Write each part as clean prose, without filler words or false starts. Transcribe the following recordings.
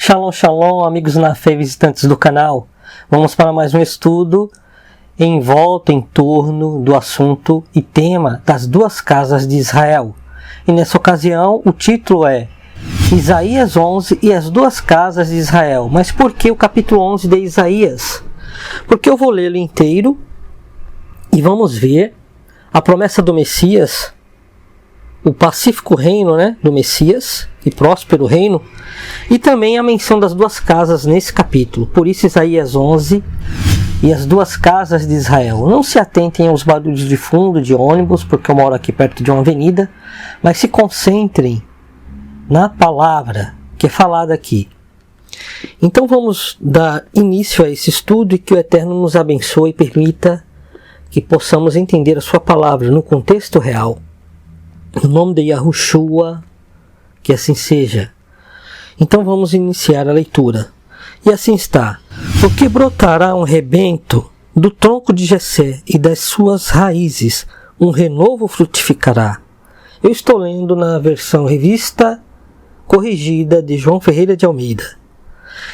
Shalom, shalom, amigos na fé e visitantes do canal. Vamos para mais um estudo em torno do assunto e tema das duas casas de Israel. E nessa ocasião o título é Isaías 11 e as duas casas de Israel. Mas por que o capítulo 11 de Isaías? Porque eu vou lê-lo inteiro e vamos ver a promessa do Messias, o pacífico reino, do Messias e próspero reino, e também a menção das duas casas nesse capítulo. Por isso Isaías 11 e as duas casas de Israel. Não se atentem aos barulhos de fundo de ônibus, porque eu moro aqui perto de uma avenida, mas se concentrem na palavra que é falada aqui. Então vamos dar início a esse estudo e que o Eterno nos abençoe e permita que possamos entender a sua palavra no contexto real. No nome de Yahushua, que assim seja. Então vamos iniciar a leitura. E assim está. Porque brotará um rebento do tronco de Jessé e das suas raízes um renovo frutificará. Eu estou lendo na versão revista corrigida de João Ferreira de Almeida.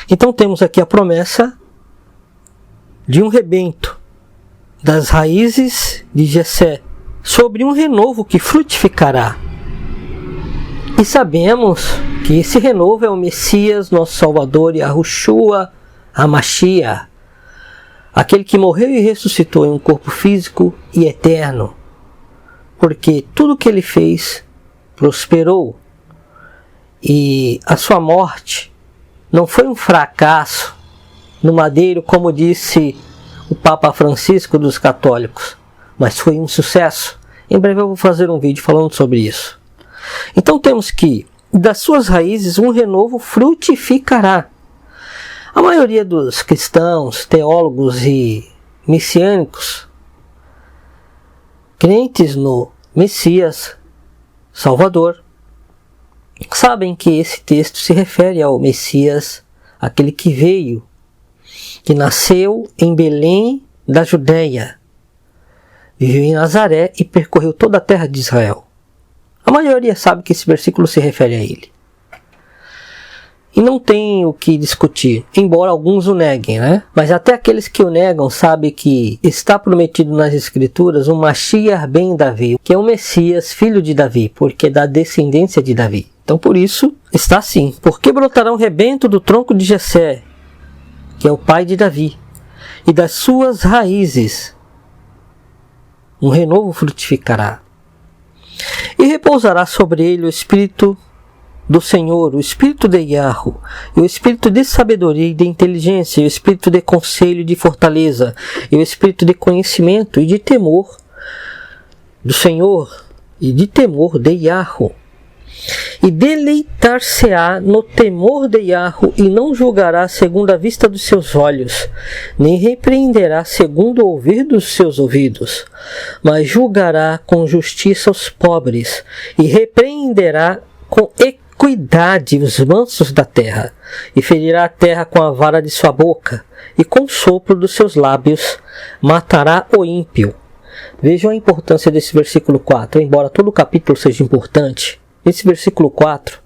Então temos aqui a promessa de um rebento das raízes de Jessé sobre um renovo que frutificará. E sabemos que esse renovo é o Messias, nosso Salvador, Yahushua HaMashiach, aquele que morreu e ressuscitou em um corpo físico e eterno, porque tudo que ele fez prosperou, e a sua morte não foi um fracasso no madeiro, como disse o Papa Francisco dos católicos, mas foi um sucesso. Em breve eu vou fazer um vídeo falando sobre isso. Então temos que, das suas raízes, um renovo frutificará. A maioria dos cristãos, teólogos e messiânicos, crentes no Messias Salvador, sabem que esse texto se refere ao Messias, aquele que veio, que nasceu em Belém da Judéia, viveu em Nazaré e percorreu toda a terra de Israel. A maioria sabe que esse versículo se refere a ele. E não tem o que discutir, embora alguns o neguem, Mas até aqueles que o negam sabem que está prometido nas Escrituras um Mashiach ben Davi, que é o Messias, filho de Davi, porque é da descendência de Davi. Então por isso está assim. Porque brotará um rebento do tronco de Jessé, que é o pai de Davi, e das suas raízes um renovo frutificará. E repousará sobre ele o Espírito do Senhor, o Espírito de Yahu, e o Espírito de sabedoria e de inteligência, e o Espírito de conselho e de fortaleza, e o Espírito de conhecimento e de temor do Senhor, e de temor de Yahu. E deleitar-se-á no temor de Yahu, e não julgará segundo a vista dos seus olhos, nem repreenderá segundo o ouvir dos seus ouvidos, mas julgará com justiça os pobres, e repreenderá com equidade os mansos da terra, e ferirá a terra com a vara de sua boca, e com o sopro dos seus lábios matará o ímpio. Vejam a importância desse versículo 4, embora todo o capítulo seja importante. Nesse versículo 4,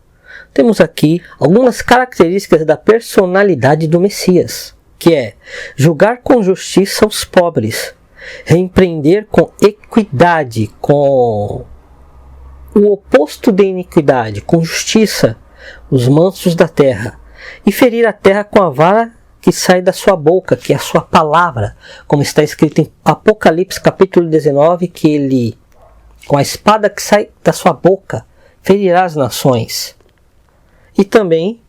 temos aqui algumas características da personalidade do Messias, que é julgar com justiça os pobres, repreender com equidade, com o oposto de iniquidade, com justiça, os mansos da terra, e ferir a terra com a vara que sai da sua boca, que é a sua palavra, como está escrito em Apocalipse capítulo 19, que ele, com a espada que sai da sua boca, ferirá as nações. E também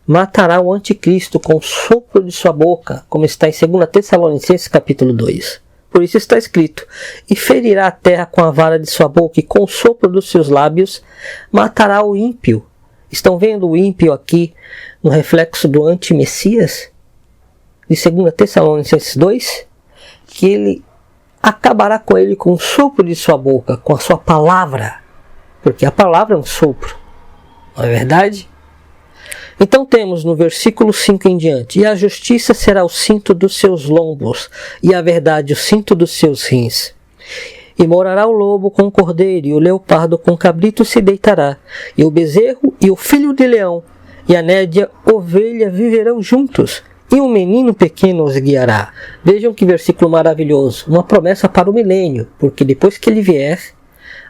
matará o anticristo com o sopro de sua boca, como está em 2 Tessalonicenses capítulo 2. Por isso está escrito: e ferirá a terra com a vara de sua boca, e com o sopro dos seus lábios matará o ímpio. Estão vendo o ímpio aqui no reflexo do anti-Messias? De 2 Tessalonicenses 2? Que ele acabará com ele com o sopro de sua boca, com a sua palavra. Porque a palavra é um sopro, não é verdade? Então temos no versículo 5 em diante: e a justiça será o cinto dos seus lombos, e a verdade o cinto dos seus rins. E morará o lobo com o cordeiro, e o leopardo com o cabrito se deitará, e o bezerro e o filho de leão e a nédia ovelha viverão juntos, e um menino pequeno os guiará. Vejam que versículo maravilhoso, uma promessa para o milênio, porque depois que ele vier,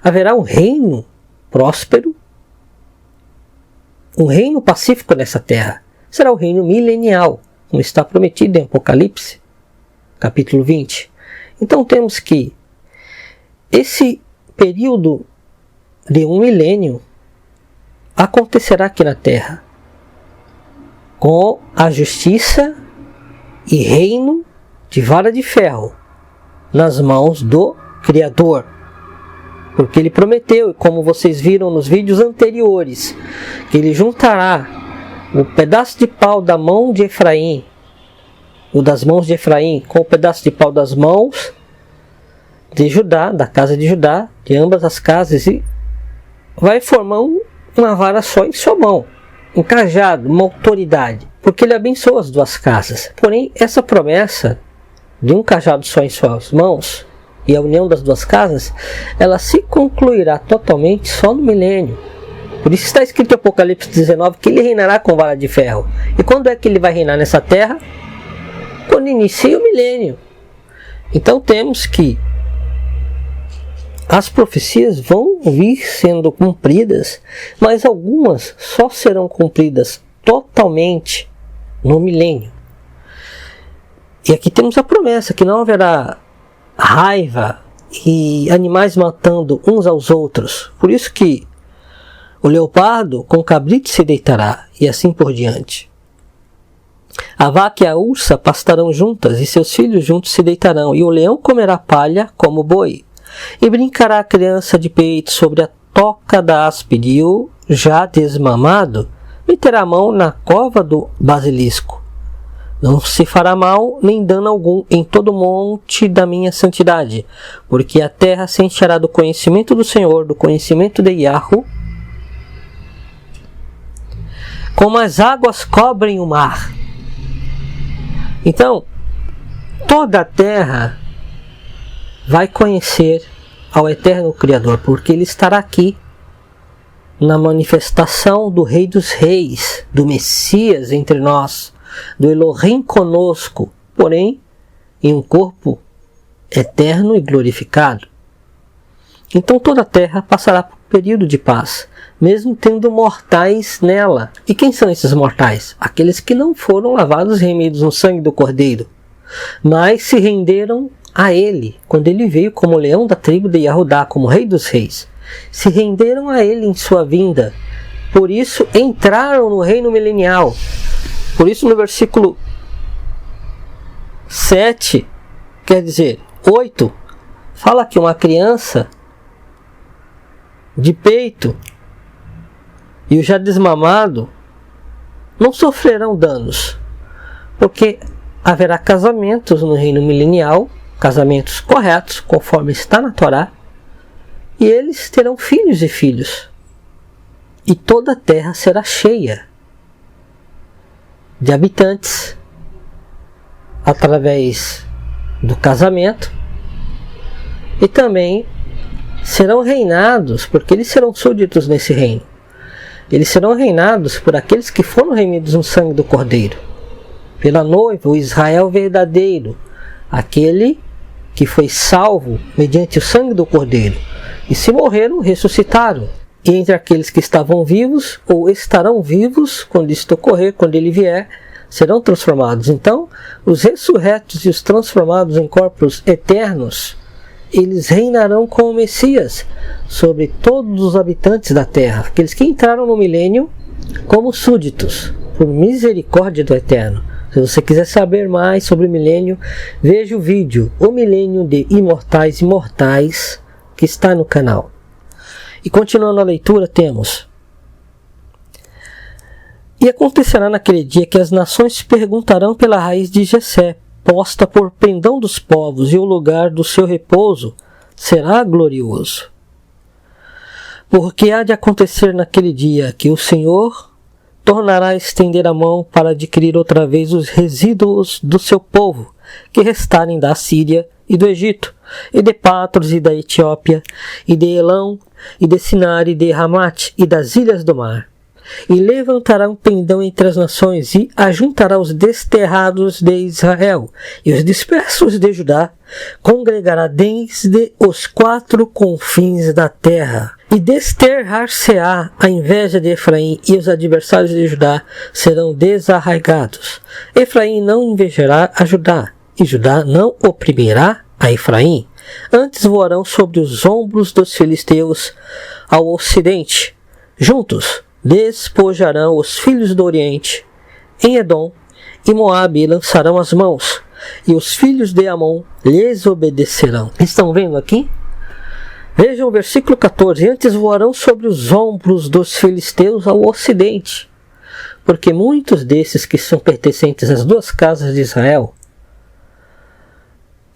haverá um reino próspero, um reino pacífico nessa terra. Será o reino milenial, como está prometido em Apocalipse, capítulo 20. Então temos que esse período de um milênio acontecerá aqui na terra, com a justiça e reino de vara de ferro nas mãos do Criador. Porque ele prometeu, como vocês viram nos vídeos anteriores, que ele juntará o pedaço de pau da mão de Efraim, ou das mãos de Efraim, com o pedaço de pau das mãos de Judá, da casa de Judá, de ambas as casas, e vai formar uma vara só em sua mão, um cajado, uma autoridade, porque ele abençoa as duas casas. Porém, essa promessa de um cajado só em suas mãos e a união das duas casas, ela se concluirá totalmente só no milênio. Por isso está escrito em Apocalipse 19 que ele reinará com vara de ferro. E quando é que ele vai reinar nessa terra? Quando inicia o milênio. Então temos que as profecias vão vir sendo cumpridas, mas algumas só serão cumpridas totalmente no milênio. E aqui temos a promessa que não haverá raiva e animais matando uns aos outros. Por isso que o leopardo com o cabrito se deitará, e assim por diante. A vaca e a ursa pastarão juntas, e seus filhos juntos se deitarão, e o leão comerá palha como o boi. E brincará a criança de peito sobre a toca da áspide, e o já desmamado meterá a mão na cova do basilisco. Não se fará mal nem dano algum em todo o monte da minha santidade, porque a terra se encherá do conhecimento do Senhor, do conhecimento de Yahweh, como as águas cobrem o mar. Então, toda a terra vai conhecer ao eterno Criador, porque ele estará aqui na manifestação do Rei dos Reis, do Messias entre nós, do Elohim conosco, porém em um corpo eterno e glorificado. Então toda a terra passará por um período de paz, mesmo tendo mortais nela. E quem são esses mortais? Aqueles que não foram lavados e remidos no sangue do Cordeiro, mas se renderam a ele, quando ele veio como leão da tribo de Yahudá, como Rei dos Reis. Se renderam a ele em sua vinda. Por isso entraram no reino milenial. Por isso no versículo 7, quer dizer, 8, fala que uma criança de peito e o já desmamado não sofrerão danos, porque haverá casamentos no reino milenial, casamentos corretos, conforme está na Torá, e eles terão filhos e filhos, e toda a terra será cheia de habitantes através do casamento, e também serão reinados, porque eles serão súditos nesse reino. Eles serão reinados por aqueles que foram remidos no sangue do Cordeiro, pela noiva, o Israel verdadeiro, aquele que foi salvo mediante o sangue do Cordeiro. E se morreram, ressuscitaram. E entre aqueles que estavam vivos, ou estarão vivos, quando isto ocorrer, quando ele vier, serão transformados. Então, os ressurretos e os transformados em corpos eternos, eles reinarão com o Messias sobre todos os habitantes da terra, aqueles que entraram no milênio como súditos, por misericórdia do Eterno. Se você quiser saber mais sobre o milênio, veja o vídeo O Milênio de Imortais e Mortais, que está no canal. E continuando a leitura, temos: E acontecerá naquele dia que as nações se perguntarão pela raiz de Jessé, posta por pendão dos povos, e o lugar do seu repouso será glorioso. Porque há de acontecer naquele dia que o Senhor tornará a estender a mão para adquirir outra vez os resíduos do seu povo, que restarem da Síria e do Egito, e de Patros e da Etiópia, e de Elão, e de Sinar e de Ramate, e das ilhas do mar. e levantará um pendão entre as nações, e ajuntará os desterrados de Israel, e os dispersos de Judá, congregará desde os 4 confins da terra, e desterrar-se-á a inveja de Efraim, e os adversários de Judá serão desarraigados. Efraim não invejará a Judá, e Judá não oprimirá a Efraim. Antes voarão sobre os ombros dos filisteus ao ocidente. Juntos despojarão os filhos do Oriente em Edom e Moabe, e lançarão as mãos, e os filhos de Amon lhes obedecerão. Estão vendo aqui? Vejam o versículo 14. Antes voarão sobre os ombros dos filisteus ao ocidente, porque muitos desses que são pertencentes às 2 casas de Israel,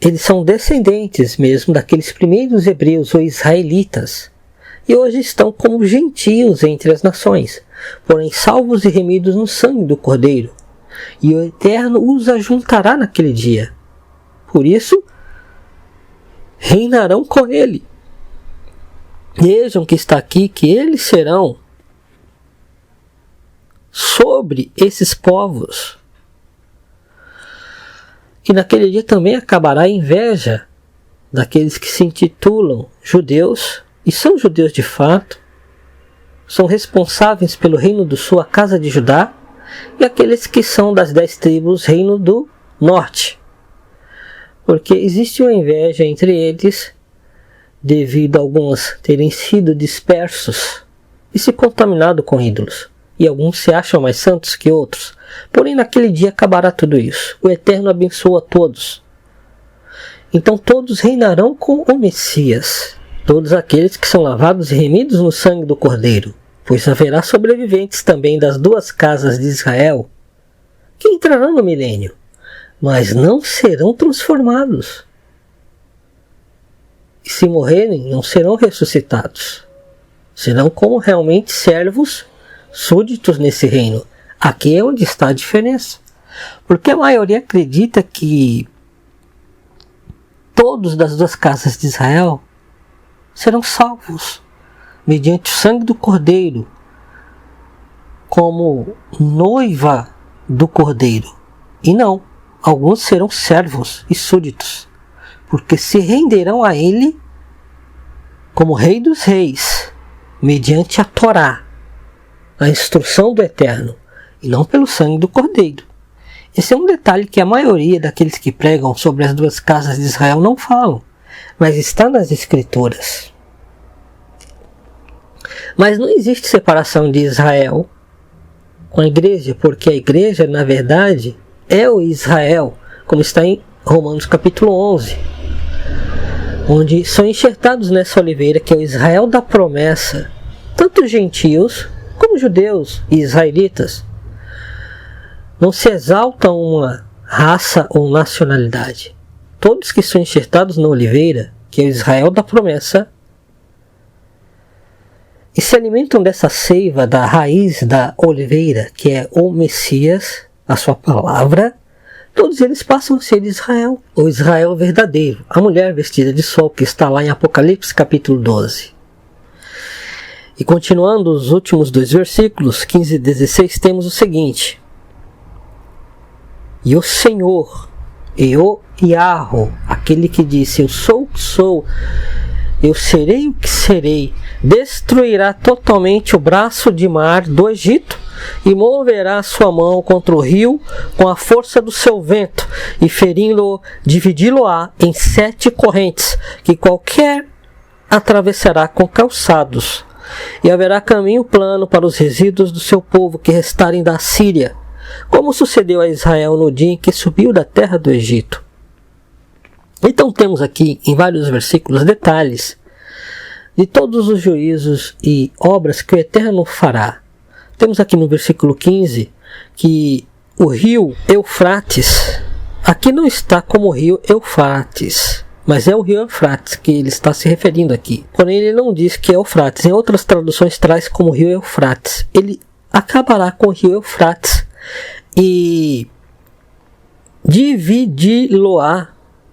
eles são descendentes mesmo daqueles primeiros hebreus ou israelitas, e hoje estão como gentios entre as nações, porém salvos e remidos no sangue do Cordeiro, e o Eterno os ajuntará naquele dia. Por isso, reinarão com ele. Vejam que está aqui que eles serão sobre esses povos. E naquele dia também acabará a inveja daqueles que se intitulam judeus, e são judeus de fato, são responsáveis pelo reino do sul, a casa de Judá, e aqueles que são das 10 tribos, reino do norte. Porque existe uma inveja entre eles, devido a alguns terem sido dispersos e se contaminado com ídolos, e alguns se acham mais santos que outros. Porém, naquele dia acabará tudo isso. O Eterno abençoa todos. Então todos reinarão com o Messias, todos aqueles que são lavados e remidos no sangue do Cordeiro, pois haverá sobreviventes também das 2 casas de Israel, que entrarão no milênio, mas não serão transformados. E se morrerem, não serão ressuscitados. Serão como realmente servos, súditos nesse reino. Aqui é onde está a diferença. Porque a maioria acredita que todos das 2 casas de Israel serão salvos mediante o sangue do Cordeiro, como noiva do Cordeiro. E não, alguns serão servos e súditos, porque se renderão a ele como Rei dos Reis, mediante a Torá, a instrução do Eterno, e não pelo sangue do Cordeiro. Esse é um detalhe que a maioria daqueles que pregam sobre as 2 casas de Israel não falam, mas está nas Escrituras. Mas não existe separação de Israel com a igreja, porque a igreja, na verdade, é o Israel, como está em Romanos capítulo 11, onde são enxertados nessa oliveira, que é o Israel da promessa, tanto gentios como judeus e israelitas. Não se exalta uma raça ou nacionalidade. Todos que são enxertados na oliveira, que é o Israel da promessa, e se alimentam dessa seiva da raiz da oliveira, que é o Messias, a sua palavra, todos eles passam a ser Israel, o Israel verdadeiro, a mulher vestida de sol, que está lá em Apocalipse capítulo 12. E continuando os últimos 2 versículos, 15 e 16, temos o seguinte: e o Senhor, e o Yahweh, aquele que disse, eu sou o que sou, eu serei o que serei, destruirá totalmente o braço de mar do Egito, e moverá sua mão contra o rio com a força do seu vento, e ferindo-o, dividi-lo-á em 7 correntes, que qualquer atravessará com calçados. E haverá caminho plano para os resíduos do seu povo que restarem da Síria, como sucedeu a Israel no dia em que subiu da terra do Egito. Então temos aqui em vários versículos detalhes de todos os juízos e obras que o Eterno fará. Temos aqui no versículo 15 que o rio Eufrates, aqui não está como o rio Eufrates, mas é o rio Eufrates que ele está se referindo aqui. Porém ele não diz que é Eufrates, em outras traduções traz como rio Eufrates. Ele acabará com o rio Eufrates e dividi-lo-á.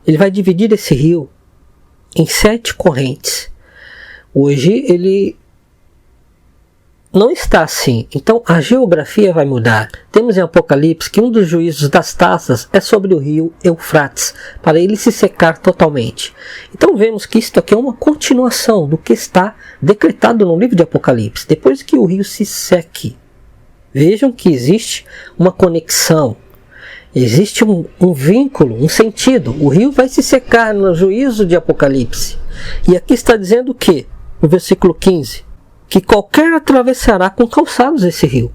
Ele vai dividir esse rio em 7 correntes. Hoje ele não está assim. Então a geografia vai mudar. Temos em Apocalipse que um dos juízos das taças é sobre o rio Eufrates, para ele se secar totalmente. Então vemos que isto aqui é uma continuação do que está decretado no livro de Apocalipse. Depois que o rio se seque, vejam que existe uma conexão, existe um vínculo, um sentido. O rio vai se secar no juízo de Apocalipse. E aqui está dizendo o quê? No versículo 15, que qualquer atravessará com calçados esse rio,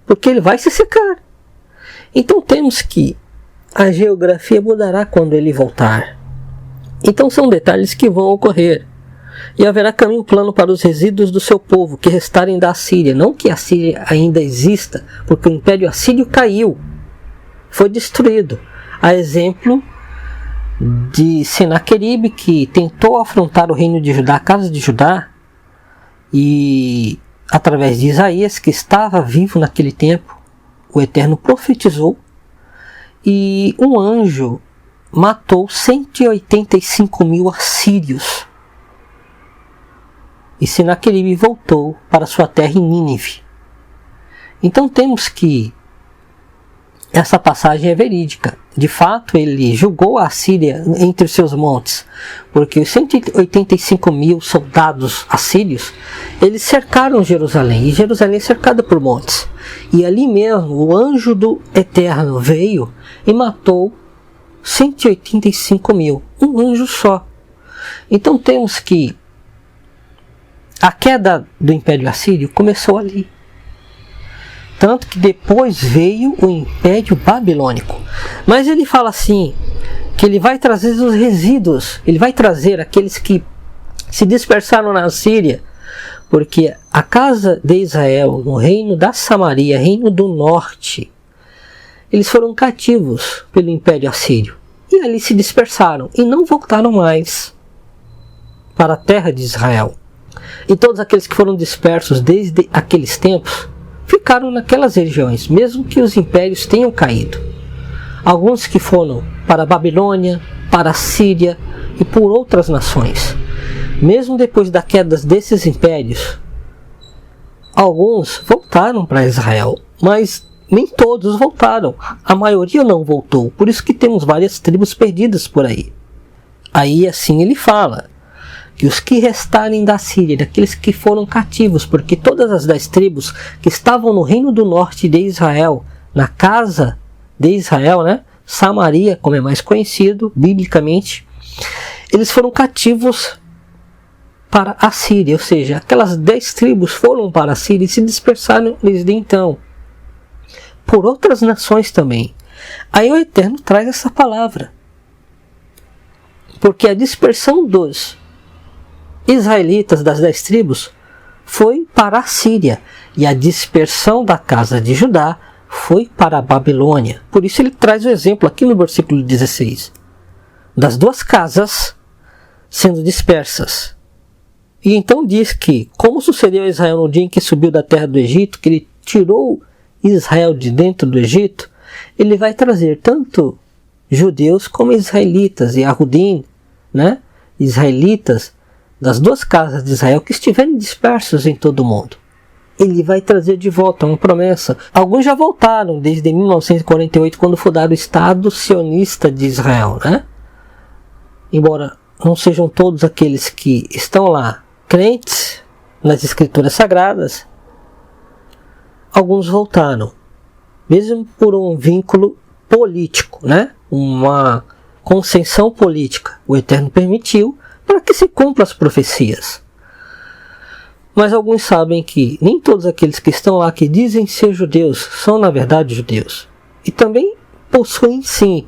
porque ele vai se secar. Então temos que a geografia mudará quando ele voltar. Então são detalhes que vão ocorrer. E haverá caminho plano para os resíduos do seu povo que restarem da Assíria. Não que a Síria ainda exista, porque o Império Assírio caiu, foi destruído. A exemplo de Senaqueribe, que tentou afrontar o reino de Judá, a casa de Judá, e através de Isaías, que estava vivo naquele tempo, o Eterno profetizou, e um anjo matou 185 mil assírios. E Senaqueribe voltou para sua terra em Nínive. Então temos que essa passagem é verídica. De fato, ele julgou a Síria entre os seus montes, porque os 185 mil soldados assírios, eles cercaram Jerusalém, e Jerusalém é cercada por montes. E ali mesmo, o anjo do Eterno veio e matou 185 mil, um anjo só. Então temos que a queda do Império Assírio começou ali. Tanto que depois veio o Império Babilônico. Mas ele fala assim, que ele vai trazer os resíduos, ele vai trazer aqueles que se dispersaram na Síria, porque a casa de Israel, no reino da Samaria, reino do norte, eles foram cativos pelo Império Assírio. E ali se dispersaram e não voltaram mais para a terra de Israel. E todos aqueles que foram dispersos desde aqueles tempos ficaram naquelas regiões, mesmo que os impérios tenham caído. Alguns que foram para a Babilônia, para a Síria e por outras nações. Mesmo depois da queda desses impérios, alguns voltaram para Israel, mas nem todos voltaram. A maioria não voltou, por isso que temos várias tribos perdidas por aí. Aí assim ele fala que os que restarem da Síria, daqueles que foram cativos, porque todas as 10 tribos que estavam no reino do norte de Israel, na casa de Israel, né? Samaria, como é mais conhecido biblicamente, eles foram cativos para a Síria, ou seja, aquelas 10 tribos foram para a Síria e se dispersaram desde então, por outras nações também. Aí o Eterno traz essa palavra, porque a dispersão dos israelitas das 10 tribos foi para a Síria, e a dispersão da casa de Judá foi para a Babilônia. Por isso ele traz o exemplo aqui no versículo 16 das 2 casas sendo dispersas. E então diz que, como sucedeu a Israel no dia em que subiu da terra do Egito, que ele tirou Israel de dentro do Egito, ele vai trazer tanto judeus como israelitas, e Ahudim, né? Israelitas das 2 casas de Israel que estiverem dispersos em todo o mundo. Ele vai trazer de volta uma promessa. Alguns já voltaram desde 1948, quando fundaram o Estado sionista de Israel, né? Embora não sejam todos aqueles que estão lá crentes nas escrituras sagradas, alguns voltaram, mesmo por um vínculo político, né? Uma concessão política. O Eterno permitiu para que se cumpram as profecias. Mas alguns sabem que nem todos aqueles que estão lá, que dizem ser judeus, são na verdade judeus. E também possuem sim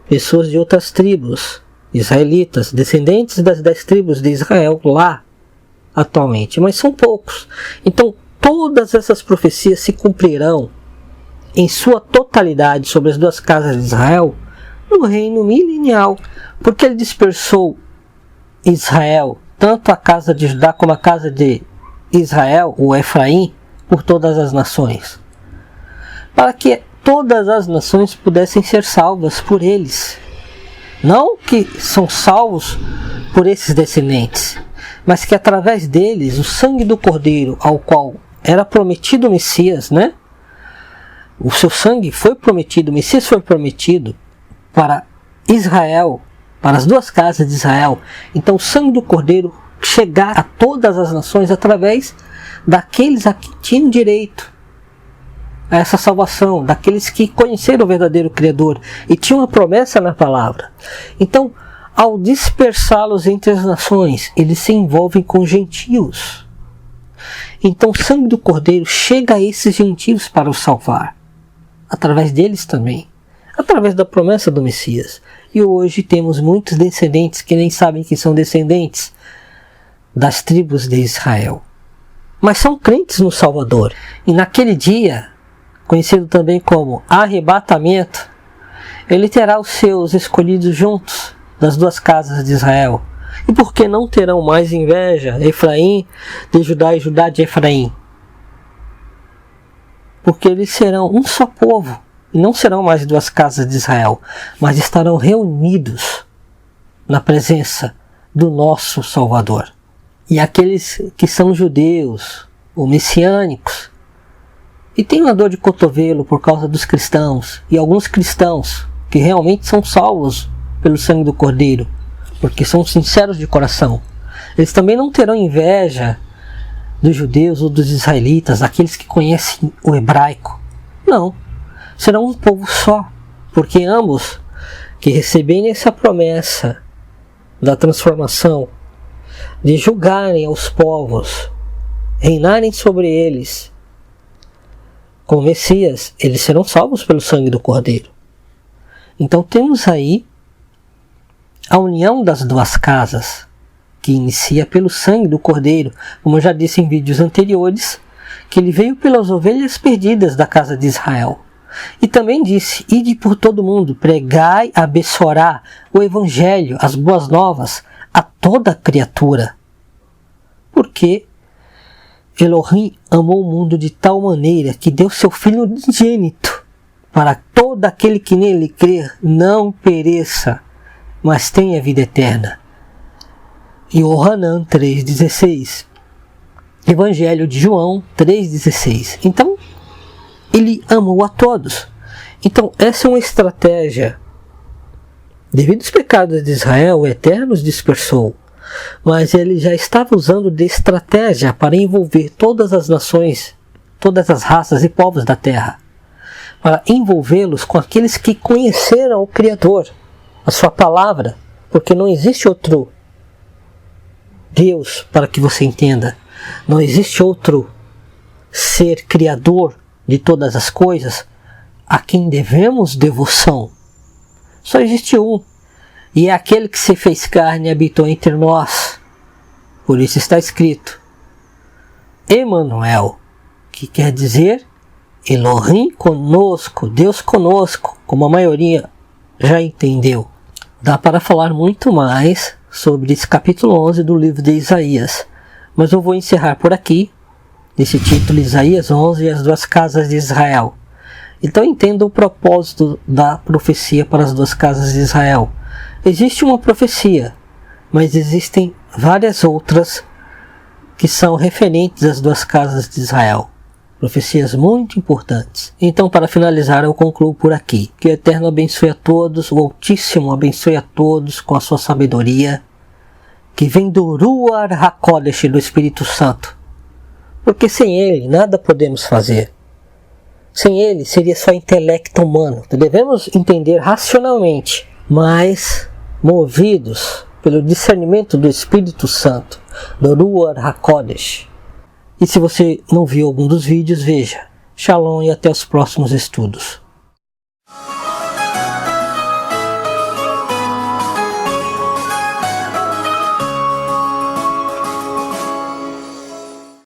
pessoas de outras tribos, israelitas, descendentes das 10 tribos de Israel lá atualmente, mas são poucos. Então todas essas profecias se cumprirão em sua totalidade sobre as 2 casas de Israel no reino milenial, porque ele dispersou Israel, tanto a casa de Judá como a casa de Israel, o Efraim, por todas as nações, para que todas as nações pudessem ser salvas por eles. Não que são salvos por esses descendentes, mas que através deles o sangue do Cordeiro, ao qual era prometido o Messias, né? O seu sangue foi prometido, o Messias foi prometido para Israel, para as duas casas de Israel. Então o sangue do Cordeiro chegar a todas as nações através daqueles a que tinham direito a essa salvação, daqueles que conheceram o verdadeiro Criador e tinham a promessa na palavra. Então, ao dispersá-los entre as nações, eles se envolvem com gentios. Então o sangue do Cordeiro chega a esses gentios para os salvar, através deles também, através da promessa do Messias. E hoje temos muitos descendentes que nem sabem que são descendentes das tribos de Israel, mas são crentes no Salvador. E naquele dia, conhecido também como arrebatamento, ele terá os seus escolhidos juntos das duas casas de Israel. E por que não terão mais inveja Efraim de Judá e Judá de Efraim? Porque eles serão um só povo, e não serão mais duas casas de Israel, mas estarão reunidos na presença do nosso Salvador. E aqueles que são judeus ou messiânicos e têm uma dor de cotovelo por causa dos cristãos, e alguns cristãos que realmente são salvos pelo sangue do Cordeiro, porque são sinceros de coração, eles também não terão inveja dos judeus ou dos israelitas, aqueles que conhecem o hebraico. Não, serão um povo só, porque ambos que receberem essa promessa da transformação, de julgarem aos povos, reinarem sobre eles como Messias, eles serão salvos pelo sangue do Cordeiro. Então temos aí a união das duas casas, que inicia pelo sangue do Cordeiro, como eu já disse em vídeos anteriores, que ele veio pelas ovelhas perdidas da casa de Israel. E também disse: ide por todo mundo, pregai, abençoai o Evangelho, as boas novas, a toda criatura. Porque Elohim amou o mundo de tal maneira que deu seu Filho unigênito, para todo aquele que nele crer não pereça, mas tenha vida eterna. Yohanan 3,16. Evangelho de João 3,16. Então, ele amou a todos. Então, essa é uma estratégia. Devido aos pecados de Israel, o Eterno os dispersou. Mas ele já estava usando de estratégia para envolver todas as nações, todas as raças e povos da terra, para envolvê-los com aqueles que conheceram o Criador, a sua palavra, porque não existe outro Deus, para que você entenda, não existe outro ser criador de todas as coisas a quem devemos devoção. Só existe um, e é aquele que se fez carne e habitou entre nós. Por isso está escrito Emanuel, que quer dizer Elohim conosco, Deus conosco, como a maioria já entendeu. Dá para falar muito mais sobre esse capítulo 11 do livro de Isaías, mas eu vou encerrar por aqui, nesse título, Isaías 11 e as duas casas de Israel. Então entenda o propósito da profecia para as duas casas de Israel. Existe uma profecia, mas existem várias outras que são referentes às duas casas de Israel. Profecias muito importantes. Então, para finalizar, eu concluo por aqui. Que o Eterno abençoe a todos, o Altíssimo abençoe a todos com a sua sabedoria, que vem do Ruach HaKodesh, do Espírito Santo. Porque sem ele, nada podemos fazer. Sem ele, seria só intelecto humano. Devemos entender racionalmente, mas movidos pelo discernimento do Espírito Santo, do Ruach HaKodesh. E se você não viu algum dos vídeos, veja. Shalom e até os próximos estudos.